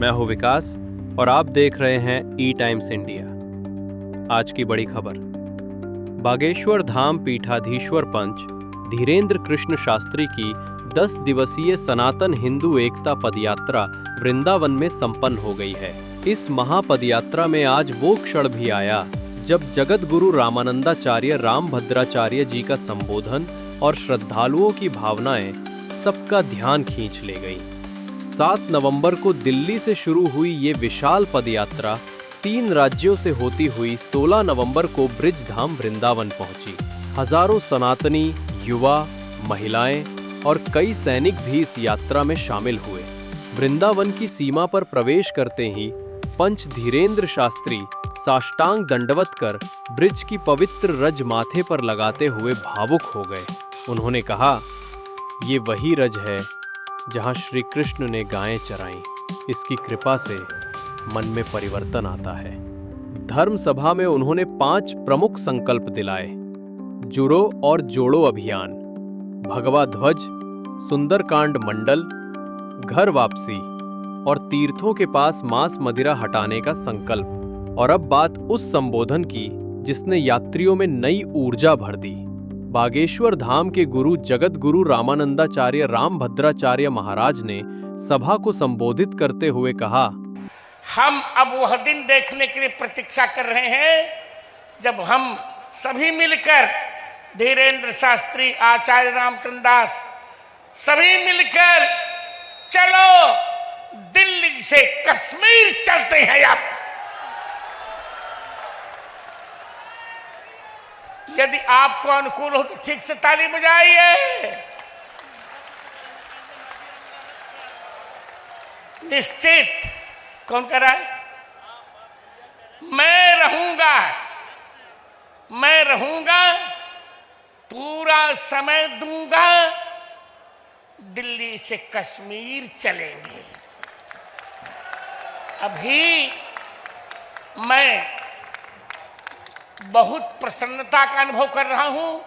मैं हूं विकास और आप देख रहे हैं ई टाइम्स इंडिया। आज की बड़ी खबर, बागेश्वर धाम पीठाधीश्वर पंच धीरेन्द्र कृष्ण शास्त्री की 10 दिवसीय सनातन हिंदू एकता पदयात्रा वृंदावन में संपन्न हो गई है। इस महापदयात्रा में आज वो क्षण भी आया जब जगत गुरु रामानंदाचार्य रामभद्राचार्य जी का संबोधन और श्रद्धालुओं की भावनाएं सबका ध्यान खींच ले गई। 7 नवंबर को दिल्ली से शुरू हुई ये विशाल पदयात्रा 3 राज्यों से होती हुई 16 नवंबर को ब्रिज धाम वृंदावन पहुंची। हजारों सनातनी, युवा, महिलाएं और कई सैनिक भी इस यात्रा में शामिल हुए। वृंदावन की सीमा पर प्रवेश करते ही पंच धीरेन्द्र शास्त्री साष्टांग दंडवत कर ब्रिज की पवित्र रज माथे पर लगाते हुए भावुक हो गए। उन्होंने कहा, ये वही रज है जहां श्री कृष्ण ने गायें चराईं। इसकी कृपा से मन में परिवर्तन आता है। धर्म सभा में उन्होंने 5 प्रमुख संकल्प दिलाए। जुड़ो और जोड़ो अभियान, भगवा ध्वज, सुंदरकांड मंडल, घर वापसी और तीर्थों के पास मांस मदिरा हटाने का संकल्प। और अब बात उस संबोधन की जिसने यात्रियों में नई ऊर्जा भर दी। बागेश्वर धाम के गुरु जगत गुरु रामानंदाचार्य रामभद्राचार्य महाराज ने सभा को संबोधित करते हुए कहा, हम अब वह दिन देखने के लिए प्रतीक्षा कर रहे हैं जब हम सभी मिलकर धीरेन्द्र शास्त्री, आचार्य रामचंद्र दास, सभी मिलकर चलो दिल्ली से कश्मीर चलते हैं। अब यदि आपको अनुकूल हो तो ठीक से ताली बजाइए। निश्चित कौन कर रहा है? मैं रहूंगा, पूरा समय दूंगा। दिल्ली से कश्मीर चलेंगे। अभी मैं बहुत प्रसन्नता का अनुभव कर रहा हूं।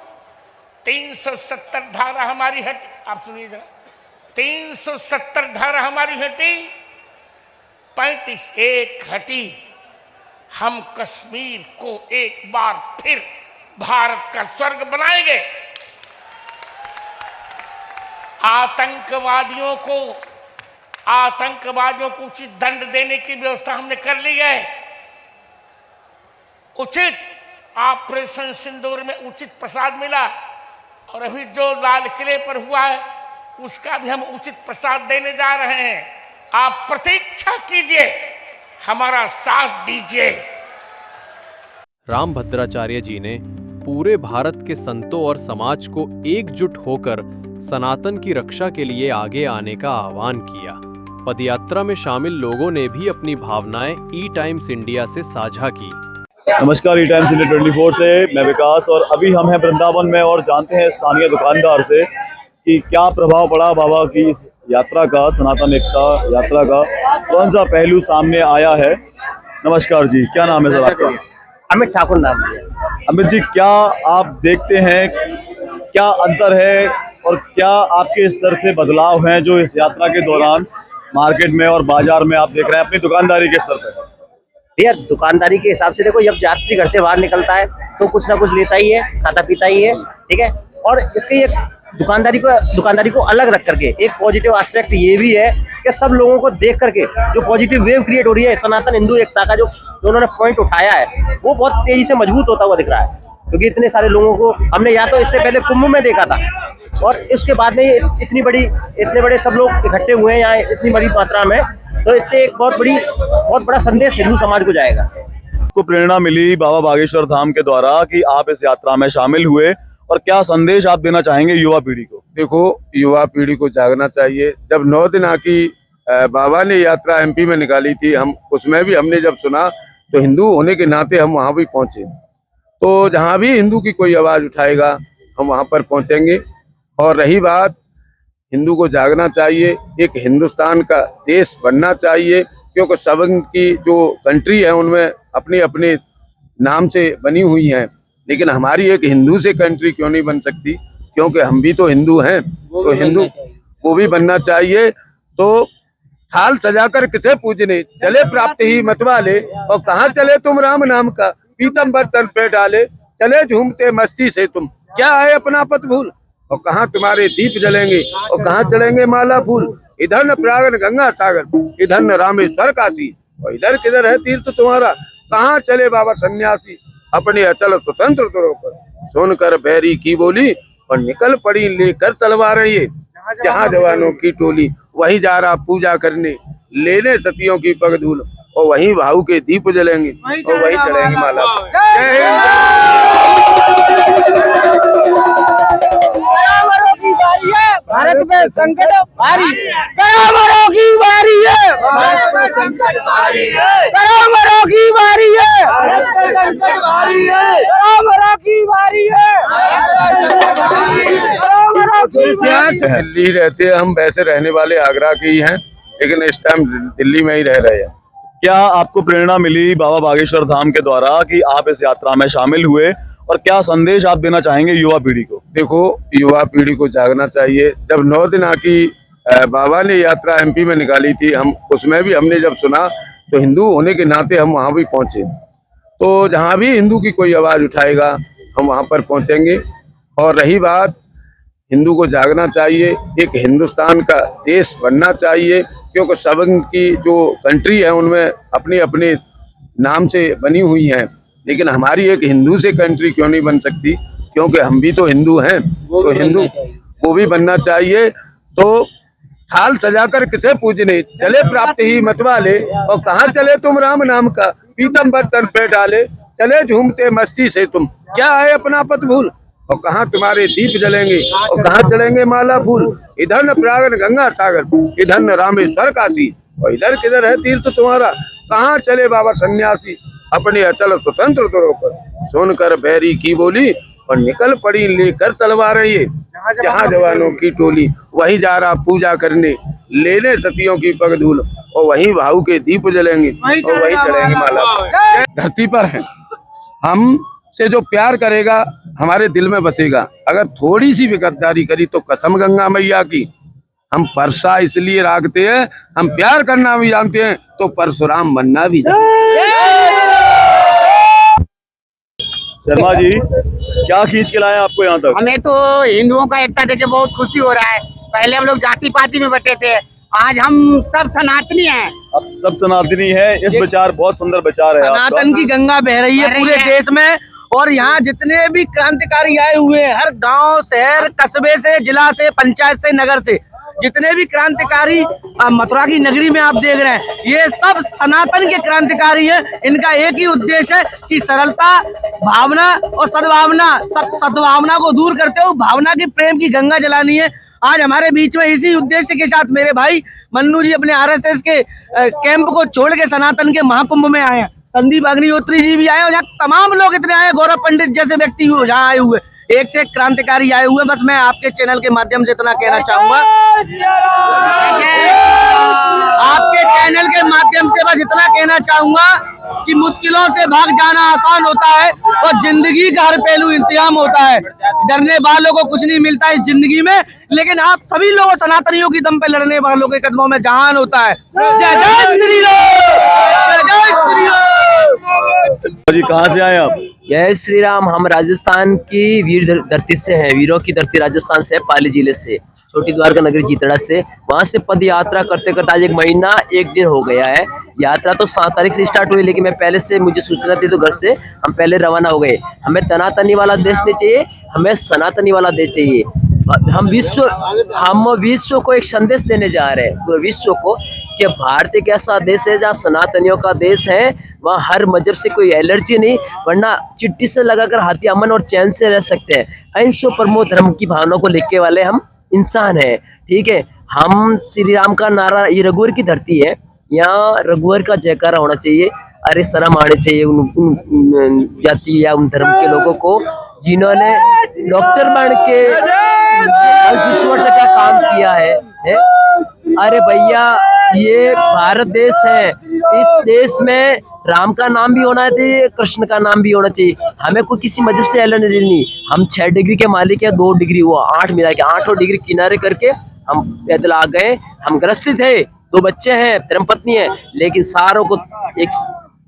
370 धारा हमारी हटी। आप सुनिए जरा, 370 धारा हमारी हटी, 35 एक हटी। हम कश्मीर को एक बार फिर भारत का स्वर्ग बनाएंगे। आतंकवादियों को उचित दंड देने की व्यवस्था हमने कर ली है। उचित ऑपरेशन सिंदूर में उचित प्रसाद मिला और अभी जो लाल किले पर हुआ है उसका भी हम उचित प्रसाद देने जा रहे हैं। आप प्रतीक्षा कीजिए, हमारा साथ दीजिए। रामभद्राचार्य जी ने पूरे भारत के संतों और समाज को एकजुट होकर सनातन की रक्षा के लिए आगे आने का आह्वान किया। पदयात्रा में शामिल लोगों ने भी अपनी भावनाएं ई टाइम्स इंडिया से साझा की। नमस्कार, ई टाइम्स इंडिया 24 से मैं विकास और अभी हम हैं वृंदावन में और जानते हैं स्थानीय दुकानदार से कि क्या प्रभाव पड़ा बाबा की इस यात्रा का, सनातन एकता यात्रा का कौन सा पहलू सामने आया है। नमस्कार जी, क्या नाम है सर आपका? अमित ठाकुर नाम है। अमित जी, क्या आप देखते हैं, क्या अंतर है और क्या आपके स्तर से बदलाव हैं जो इस यात्रा के दौरान मार्केट में और बाजार में आप देख रहे हैं अपनी दुकानदारी के स्तर पर? भैया, दुकानदारी के हिसाब से देखो, जब यात्री घर से बाहर निकलता है तो कुछ ना कुछ लेता ही है, खाता पीता ही है, ठीक है। और इसके ये दुकानदारी को अलग रख करके एक पॉजिटिव एस्पेक्ट ये भी है कि सब लोगों को देख करके जो पॉजिटिव वेव क्रिएट हो रही है सनातन हिंदू एकता का, जो उन्होंने पॉइंट उठाया है वो बहुत तेजी से मजबूत होता हुआ दिख रहा है। क्योंकि इतने सारे लोगों को हमने या तो इससे पहले कुंभ में देखा था और इसके बाद में इतने बड़े सब लोग इकट्ठे हुए हैं यहाँ इतनी बड़ी मात्रा में, तो इससे एक बहुत बड़ा संदेश हिंदू समाज को जाएगा। को प्रेरणा मिली बाबा बागेश्वर धाम के द्वारा कि आप इस यात्रा में शामिल हुए और क्या संदेश आप देना चाहेंगे युवा पीढ़ी को? देखो, युवा पीढ़ी को जागना चाहिए। जब 9 दिन की बाबा ने यात्रा एमपी में निकाली थी, हम उसमें भी हमने जब सुना तो हिंदू होने के नाते हम वहाँ भी पहुँचे। तो जहाँ भी हिंदू की कोई आवाज़ उठाएगा हम वहाँ पर पहुँचेंगे। और रही बात, हिंदू को जागना चाहिए, एक हिंदुस्तान का देश बनना चाहिए, क्योंकि सब की जो कंट्री है उनमें अपने अपने नाम से बनी हुई हैं, लेकिन हमारी एक हिंदू से कंट्री क्यों नहीं बन सकती? क्योंकि हम भी तो हिंदू हैं, तो हिंदू वो भी बनना चाहिए। तो थाल सजाकर किसे पूजने, चले प्राप्त ही मत वाले, और कहाँ चले तुम राम नाम का पीतम बर्तन पे डाले, चले झूमते मस्ती से तुम, क्या है अपना पत भूल, और कहाँ तुम्हारे दीप जलेंगे, और कहाँ चलेंगे माला फूल, इधर न प्रयाग गंगा सागर, इधर न रामेश्वर काशी, और इधर किधर है तीर्थ तुम्हारा, कहाँ चले बाबा सन्यासी, अपने अचल स्वतंत्र तुरों पर सुनकर भैरी की बोली, और निकल पड़ी लेकर तलवारें ये, जहाँ जवानों की टोली, वहीं जा रहा पूजा करने, लेने सतियों की पग धूल, और वहीं भाऊ के दीप जलेंगे, और वहीं चढ़ेंगे माला। जय हिंद। भारत में संकट भारी, बराबरों की बारी है, भारत में संकट भारी है, बराबरों की बारी है, भारत में संकट भारी है, बराबरों की बारी है, बराबरों की बारी है। दिल्ली रहते हैं हम, वैसे रहने वाले आगरा के ही हैं, लेकिन इस टाइम दिल्ली में ही रह रहे हैं। क्या आपको प्रेरणा मिली बाबा बागेश्वर धाम के द्वारा कि आप इस यात्रा में शामिल हुए, और क्या संदेश आप देना चाहेंगे युवा पीढ़ी को? देखो, युवा पीढ़ी को जागना चाहिए। जब 9 दिन की बाबा ने यात्रा एमपी में निकाली थी, हम उसमें भी हमने जब सुना तो हिंदू होने के नाते हम वहाँ भी पहुँचे। तो जहाँ भी हिंदू की कोई आवाज़ उठाएगा हम वहाँ पर पहुँचेंगे। और रही बात, हिंदू को जागना चाहिए, एक हिंदुस्तान का देश बनना चाहिए, क्योंकि सब की जो कंट्री है उनमें अपने अपने नाम से बनी हुई हैं, लेकिन हमारी एक हिंदू से कंट्री क्यों नहीं बन सकती, क्योंकि हम भी तो हिंदू हैं, तो हिंदू वो भी बनना चाहिए। तो थाल सजाकर किसे पूजने, चले प्राप्त ही मत वाले, और कहाँ चले तुम राम नाम का पीतम बर्तन पे डाले, चले झूमते मस्ती से तुम, क्या है अपना पत भूल, और कहाँ तुम्हारे दीप जलेंगे, और कहाँ चलेंगे माला फूल, इधर न प्रयाग गंगा सागर, इधर न रामेश्वर काशी, और इधर किधर है तीर्थ तुम्हारा, कहाँ चले बाबा सन्यासी, अपने अचल स्वतंत्र तुरों पर सुनकर भैरी की बोली, और निकल पड़ी लेकर तलवारें ये, जहाँ जवानों की टोली, वहीं जा रहा पूजा करने, लेने सतियों की पग धूल, और वहीं भाऊ के दीप जलेंगे, और वहीं चढ़ेंगे माला। धरती पर है, हम से जो प्यार करेगा हमारे दिल में बसेगा। अगर थोड़ी सी भी गद्दारी करी तो कसम गंगा मैया की, हम परसा इसलिए राखते हैं, हम प्यार करना भी जानते हैं, तो परशुराम बनना भी जानते हैं। शर्मा जी, क्या खींच के लाए आपको यहाँ तक? हमें तो हिंदुओं का एकता देख के बहुत खुशी हो रहा है। पहले हम लोग जाति पाति में बटे थे, आज हम सब सनातनी हैं। अब सब सनातनी है। इस विचार, बहुत सुंदर विचार है आपका। सनातन की गंगा बह रही है पूरे देश में, और यहाँ जितने भी क्रांतिकारी आए हुए हैं, हर गांव, शहर, कस्बे से, जिला से, पंचायत से, नगर से, जितने भी क्रांतिकारी मथुरा की नगरी में आप देख रहे हैं, ये सब सनातन के क्रांतिकारी हैं। इनका एक ही उद्देश्य है कि सरलता, भावना और सद्भावना को दूर करते हुए भावना की, प्रेम की गंगा जलानी है। आज हमारे बीच में इसी उद्देश्य के साथ मेरे भाई मन्नू जी अपने आरएसएस के कैंप को छोड़ के सनातन के महाकुंभ में आए हैं। संदीप अग्निहोत्री जी भी आए, और यहाँ तमाम लोग इतने आए, गौरव पंडित जैसे व्यक्ति जहाँ आए हुए, एक से एक क्रांतिकारी आए हुए। बस मैं आपके चैनल के माध्यम से इतना कहना चाहूंगा, आपके चैनल के माध्यम से बस इतना कहना चाहूंगा कि मुश्किलों से भाग जाना आसान होता है, और जिंदगी का हर पहलू इंतजाम होता है। डरने वालों को कुछ नहीं मिलता इस जिंदगी में, लेकिन आप सभी लोगों, सनातनियों की दम पे लड़ने वालों के कदमों में जहान होता है। जय जय श्री राम, जय जय श्री राम। जी, कहाँ से आए आप? जय श्री राम। हम राजस्थान की वीर धरती से हैं, वीरों की धरती राजस्थान से है, पाली जिले से, छोटी द्वारका नगरी चीतड़ा से। वहां से पद यात्रा करते करते आज 1 महीना 1 दिन हो गया है। यात्रा तो 7 तारीख से स्टार्ट हुई, लेकिन मैं पहले से, मुझे सूचना थी तो घर से हम पहले रवाना हो गए। हमें तनातनी वाला देश नहीं चाहिए, हमें सनातनी वाला देश चाहिए। हम विश्व को एक संदेश देने जा रहे हैं, पूरे विश्व को, कि भारत एक ऐसा देश है जहाँ सनातनियों का देश है, वहाँ हर मजहब से कोई एलर्जी नहीं, वरना चिट्ठी से लगाकर हाथी अमन और चैन से रह सकते हैं। अहिंसा परमो धर्म की भावना को लिखने वाले हम इंसान हैं, ठीक है। हम श्री राम का नारा, ये रघुवर की धरती है, यहाँ रघुवर का जयकारा होना चाहिए। अरे शर्म आने चाहिए उन जाति या उन धर्म के लोगों को जिन्होंने डॉक्टर बन के विश्व का काम किया है। अरे भैया, ये भारत देश है, इस देश में राम का नाम भी होना चाहिए, कृष्ण का नाम भी होना चाहिए। हमें कोई किसी मजहब से एलर्जी नहीं। हम 6 डिग्री के मालिक है, 2 डिग्री हुआ 8 मिला के 8 डिग्री किनारे करके हम पैदल आ गए। हम ग्रस्त थे, 2 बच्चे हैं, धर्मपत्नी है, लेकिन सारों को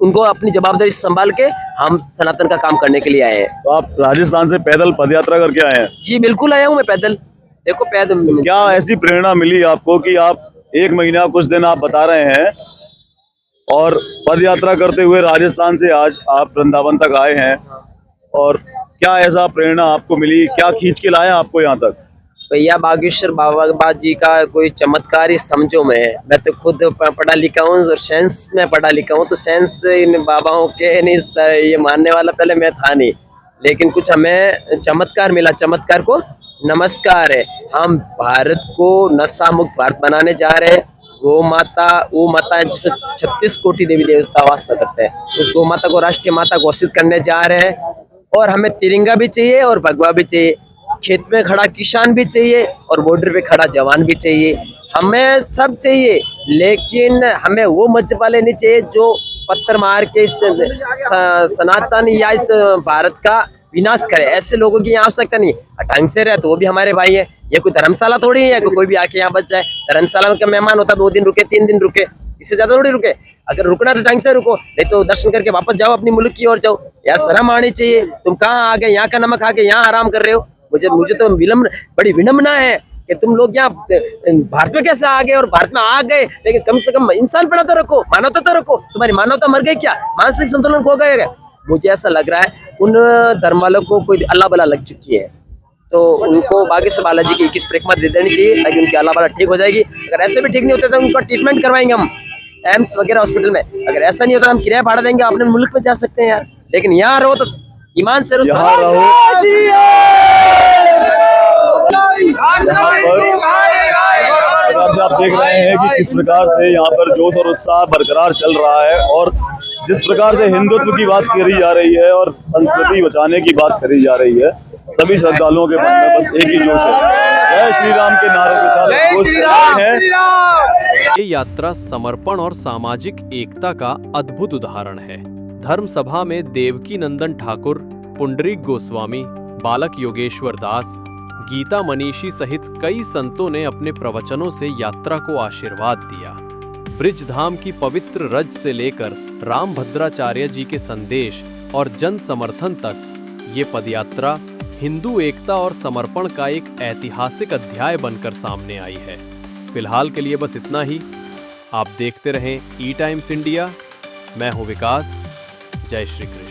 उनको अपनी जवाबदारी संभाल के हम सनातन का काम करने के लिए आए हैं। तो आप राजस्थान से पैदल पदयात्रा करके आए हैं? जी बिल्कुल आया हूँ मैं पैदल। देखो पैदल क्या ऐसी प्रेरणा मिली आपको कि आप 1 महीना कुछ दिन आप बता रहे हैं और पदयात्रा करते हुए राजस्थान से आज आप वृंदावन तक आए हैं, और क्या ऐसा प्रेरणा आपको मिली, क्या खींच के लाया आपको यहाँ तक? भैया बागेश्वर बाबा जी का कोई चमत्कार ही समझो। मैं तो खुद पढ़ा लिखा हूँ और साइंस में पढ़ा लिखा हूँ, तो साइंस इन बाबाओं के नहीं इस तरह ये मानने वाला पहले मैं था नहीं, लेकिन कुछ हमें चमत्कार मिला। चमत्कार को नमस्कार है। हम भारत को नशा मुक्त भारत बनाने जा रहे हैं। गौ माता है जिसमें 36 कोटि देवी देवता वास करते हैं, उस गौ माता को राष्ट्रीय माता घोषित करने जा रहे हैं। और हमें तिरंगा भी चाहिए और भगवा भी चाहिए, खेत में खड़ा किसान भी चाहिए और बॉर्डर पे खड़ा जवान भी चाहिए। हमें सब चाहिए, लेकिन हमें वो मजहब वाले नहीं चाहिए जो पत्थर मार के इस सनातन या इस भारत का विनाश करे। ऐसे लोगों की यहाँ आवश्यकता नहीं। ढंग से रहे तो वो भी हमारे भाई है। ये कोई धर्मशाला थोड़ी है कि कोई भी आके यहाँ बच जाए। धर्मशाला में मेहमान होता 2 दिन रुके, 3 दिन रुके, इससे ज्यादा थोड़ी रुके। अगर रुकना तो ढंग से रुको, नहीं तो दर्शन करके वापस जाओ, अपनी मुल्क की ओर जाओ। यार शर्म आनी चाहिए। तुम कहाँ आ गए, यहाँ का नमक खा के यहाँ आराम कर रहे हो। मुझे तो बड़ी विनम्रता है कि तुम लोग यहाँ भारत में कैसे आ गए, और भारत में आ गए लेकिन कम से कम इंसान पना तो रखो, मानवता तो रखो। तुम्हारी मानवता मर गई क्या? मानसिक संतुलन खो गए? मुझे ऐसा लग रहा है उन धर्म वालों को कोई अल्लाह बला लग चुकी है, तो उनको बागेश्वर बालाजी की 21 परिक्रमा दे देनी चाहिए ताकि उनकी अल्लाह बला ठीक हो जाएगी। अगर ऐसे भी ठीक नहीं होते तो उनका ट्रीटमेंट करवाएंगे हम एम्स वगैरह हॉस्पिटल में। अगर ऐसा नहीं होता हम किराया भाड़ा देंगे, अपने मुल्क में जा सकते हैं यार। लेकिन यहाँ रहो तो ईमान से रहो। यहाँ रहो। प्रकार से आप देख रहे हैं कि किस प्रकार से यहाँ पर जोश और उत्साह बरकरार चल रहा है, और जिस प्रकार से हिंदुत्व की बात करी जा रही है और संस्कृति बचाने की बात करी जा रही है, सभी श्रद्धालुओं के मन में बस एक ही जोश है, जय श्री राम के नारे के साथ जोश रहे हैं। ये यात्रा समर्पण और सामाजिक एकता का अद्भुत उदाहरण है। धर्म सभा में देवकी नंदन ठाकुर, पुंडरीक गोस्वामी, बालक योगेश्वर दास, गीता मनीषी सहित कई संतों ने अपने प्रवचनों से यात्रा को आशीर्वाद दिया। ब्रिजधाम की पवित्र रज से लेकर राम भद्राचार्य जी के संदेश और जन समर्थन तक ये पदयात्रा हिंदू एकता और समर्पण का एक ऐतिहासिक अध्याय बनकर सामने आई है। फिलहाल के लिए बस इतना ही। आप देखते रहें ई टाइम्स इंडिया। मैं हूं विकास। जय श्री कृष्ण।